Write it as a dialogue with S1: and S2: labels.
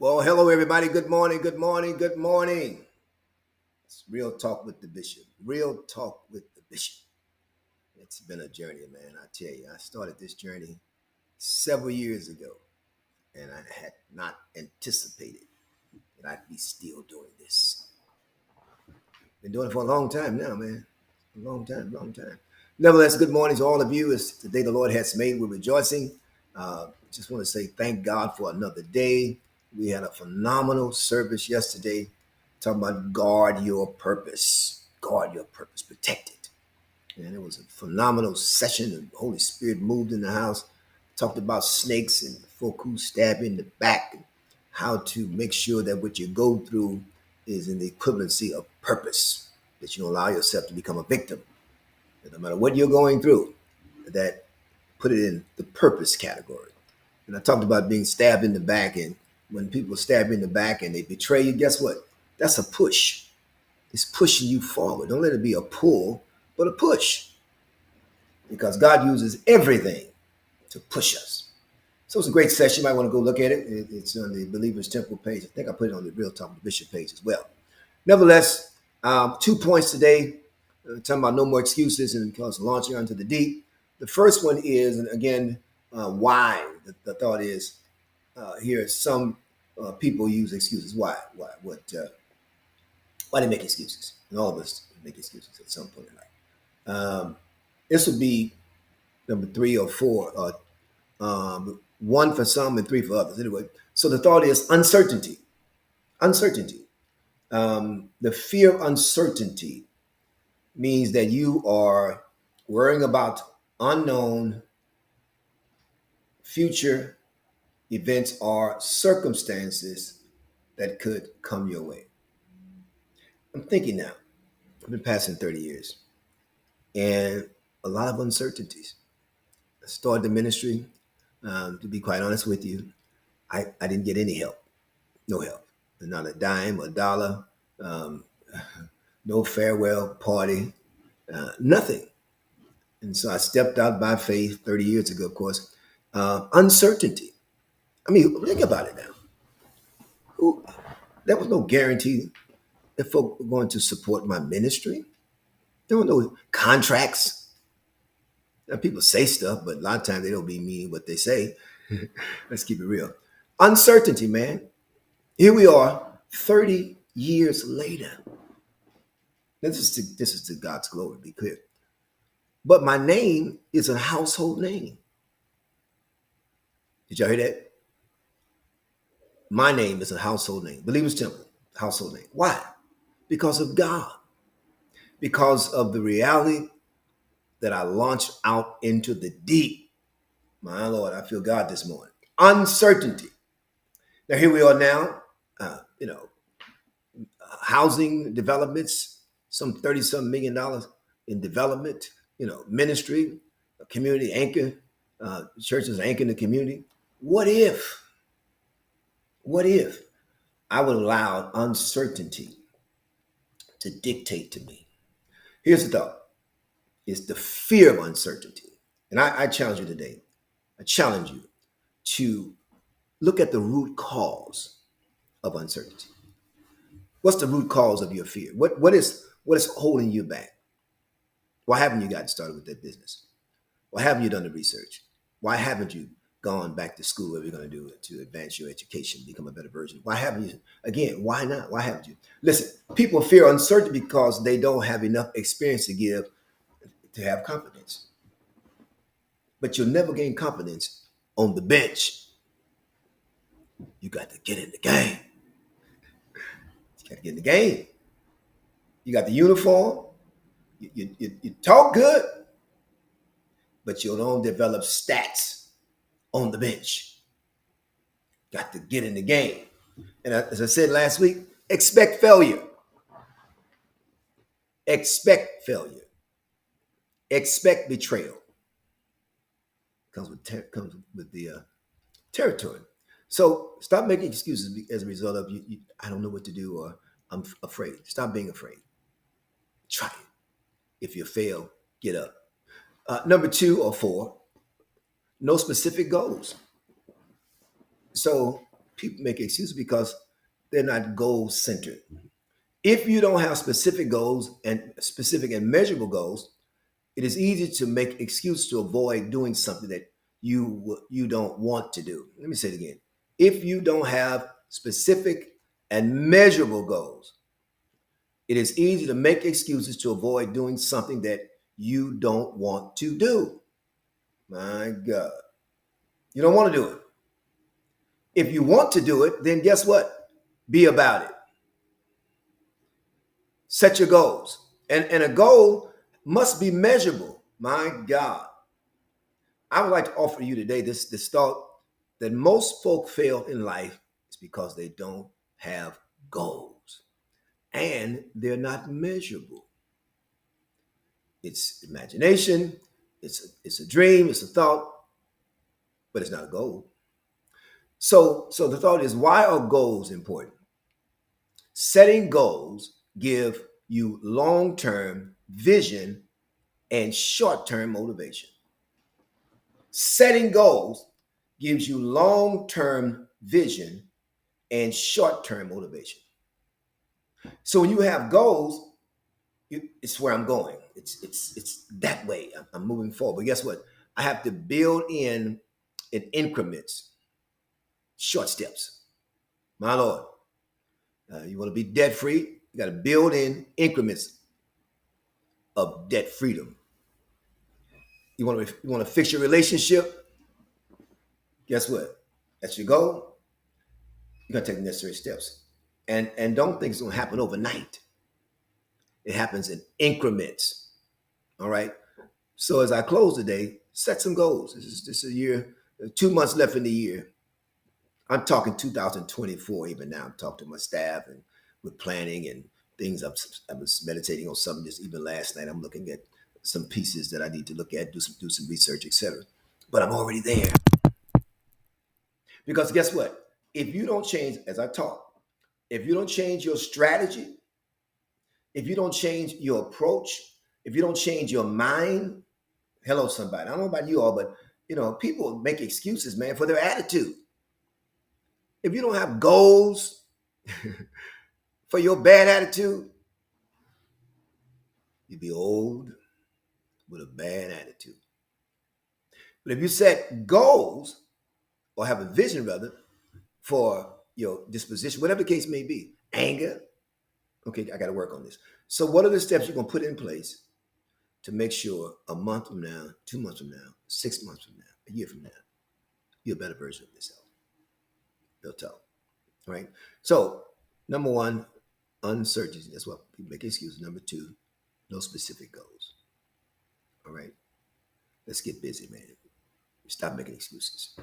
S1: Well, hello, everybody. Good morning. Good morning. Good morning. It's Real Talk with the Bishop. Real Talk with the Bishop. It's been a journey, man. I tell you, I started this journey several years ago, and I had not anticipated that I'd be still doing this. Been doing it for a long time now, man. A long time, long time. Nevertheless, good morning to all of you. It's the day the Lord has made. We're rejoicing. Just want to say thank God for another day. We had a phenomenal service yesterday talking about guard your purpose. Guard your purpose. Protect it. And it was a phenomenal session. The Holy Spirit moved in the house. Talked about snakes and folk who stab you in the back. And how to make sure that what you go through is in the equivalency of purpose. That you don't allow yourself to become a victim. That no matter what you're going through, that put it in the purpose category. And I talked about being stabbed in the back. And when people stab you in the back and they betray you, guess what? That's a push. It's pushing you forward. Don't let it be a pull, but a push. Because God uses everything to push us. So it's a great session. You might want to go look at it. It's on the Believers Temple page. I think I put it on the Real Talk with Bishop page as well. Nevertheless, 2 points today. Talking about no more excuses and because launching onto the deep. The first one is, and again, why? The thought is, here some people use excuses. Why? Why? Why they make excuses? And all of us make excuses at some point in life. This would be number 3 or 4. One for some and 3 for others. Anyway, so the thought is uncertainty. Uncertainty. The fear of uncertainty means that you are worrying about unknown future events or circumstances that could come your way. I'm thinking now, I've been passing 30 years and a lot of uncertainties. I started the ministry, to be quite honest with you, I didn't get any help, no help, not a dime, a dollar, no farewell party, nothing. And so I stepped out by faith 30 years ago, of course. Uncertainty. I mean, think about it now. There was no guarantee that folk were going to support my ministry. There were no contracts. Now, people say stuff, but a lot of times they don't be meaning what they say. Let's keep it real. Uncertainty, man. Here we are, 30 years later. This is to God's glory, be clear. But my name is a household name. Did y'all hear that? My name is a household name. Believers Temple, household name. Why? Because of God. Because of the reality that I launched out into the deep. My Lord, I feel God this morning. Uncertainty. Now here we are now, housing developments, some 30-some $million in development, ministry, community anchor, churches anchoring the community. What if I would allow uncertainty to dictate to me? Here's the thought. It's the fear of uncertainty. And I challenge you today. I challenge you to look at the root cause of uncertainty. What's the root cause of your fear? What is holding you back? Why haven't you gotten started with that business? Why haven't you done the research? Why haven't you gone back to school? What are you going to do to advance your education, become a better version? Why haven't you? Again, why not? Why haven't you? Listen, people fear uncertainty because they don't have enough experience to give to have confidence. But you'll never gain confidence on the bench. You got to get in the game. You got to get in the game. You got the uniform. You talk good, but you don't develop stats on the bench. Got to get in the game. And as I said last week, expect failure. Expect failure. Expect betrayal. Comes with the territory. So stop making excuses as a result of I don't know what to do or I'm afraid. Stop being afraid. Try it. If you fail, get up. Number 2 or 4, no specific goals. So people make excuses because they're not goal centered. If you don't have specific goals and specific and measurable goals, it is easy to make excuses to avoid doing something that you don't want to do. Let me say it again. If you don't have specific and measurable goals, it is easy to make excuses to avoid doing something that you don't want to do. My God. You don't want to do it. If you want to do it, then guess what? Be about it. Set your goals. And a goal must be measurable. My God. I would like to offer you today this thought that most folk fail in life is because they don't have goals and they're not measurable. It's imagination, it's a dream, it's a thought, but it's not a goal. So the thought is, why are goals important? Setting goals give you long-term vision and short-term motivation. Setting goals gives you long-term vision and short-term motivation. So when you have goals, it's where I'm going. It's that way. I'm moving forward. But guess what? I have to build in increments, short steps. My Lord, you want to be debt free? You got to build in increments of debt freedom. You want to fix your relationship? Guess what? That's your goal. You got to take the necessary steps, and don't think it's going to happen overnight. It happens in increments. All right. So as I close today, set some goals. This is a year, 2 months left in the year. I'm talking 2024 even now. I'm talking to my staff and we're planning and things. I was meditating on something just even last night. I'm looking at some pieces that I need to look at, do some research, etc. But I'm already there. Because guess what? If you don't change, as I talk, if you don't change your strategy, if you don't change your approach, if you don't change your mind, hello, somebody. I don't know about you all, but people make excuses, man, for their attitude. If you don't have goals for your bad attitude, you'd be old with a bad attitude. But if you set goals or have a vision rather for your disposition, whatever the case may be, anger, okay, I got to work on this. So what are the steps you're going to put in place to make sure a month from now, 2 months from now, 6 months from now, a year from now, you're a better version of yourself? They'll tell. Right? So, number one, uncertainty. That's what people make excuses. Number two, no specific goals. All right? Let's get busy, man. Stop making excuses.